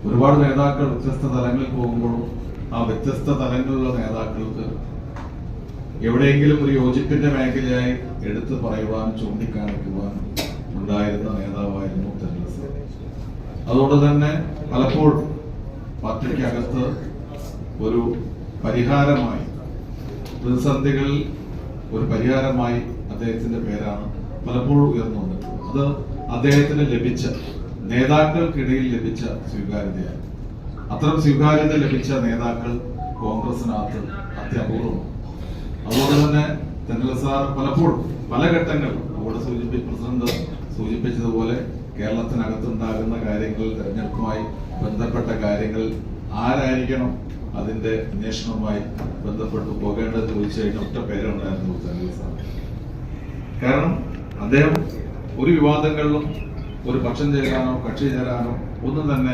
ഒരുപാട് നേതാക്കൾ വ്യത്യസ്ത തലങ്ങളിൽ പോകുമ്പോഴും ആ വ്യത്യസ്ത തലങ്ങളിലുള്ള നേതാക്കൾക്ക് എവിടെയെങ്കിലും ഒരു യോജിപ്പിന്റെ മേഖലയായി എടുത്തു പറയുവാൻ ചൂണ്ടിക്കാണിക്കുവാൻ ഉണ്ടായിരുന്ന നേതാവായിരുന്നു തെരഞ്ഞെടുപ്പ്. അതുകൊണ്ട് തന്നെ പലപ്പോഴും പാർട്ടിക്കകത്ത് ഒരു പരിഹാരമായി, പ്രതിസന്ധികളിൽ ഒരു പരിഹാരമായി അദ്ദേഹത്തിന്റെ പേരാണ് പലപ്പോഴും ഉയർന്നു വന്നിട്ടുള്ളത്. അത് അദ്ദേഹത്തിന് ലഭിച്ച, നേതാക്കൾക്കിടയിൽ ലഭിച്ച സ്വീകാര്യതയാണ്. അത്തരം സ്വീകാര്യത ലഭിച്ച നേതാക്കൾ കോൺഗ്രസിനകത്ത് അത്യപൂർവമാണ്. അതുകൊണ്ട് തന്നെ തെരഞ്ഞെടുപ്പ് സാർ പലപ്പോഴും പല ഘട്ടങ്ങളിൽ അവിടെ പ്രസിഡന്റ് സൂചിപ്പിച്ചതുപോലെ കേരളത്തിനകത്തുണ്ടാകുന്ന കാര്യങ്ങൾ, തെരഞ്ഞെടുപ്പുമായി ബന്ധപ്പെട്ട കാര്യങ്ങൾ ആരായിരിക്കണം അതിന്റെ അന്വേഷണവുമായി ബന്ധപ്പെട്ട് പോകേണ്ടത് ചോദിച്ചു കഴിഞ്ഞ ഒറ്റ പേരുണ്ടായിരുന്നു തെരഞ്ഞെടുപ്പ് സാർ. കാരണം അദ്ദേഹം ഒരു വിവാദങ്ങളിലും ഒരു പക്ഷം ചേരാനോ കക്ഷി ചേരാനോ ഒന്നും തന്നെ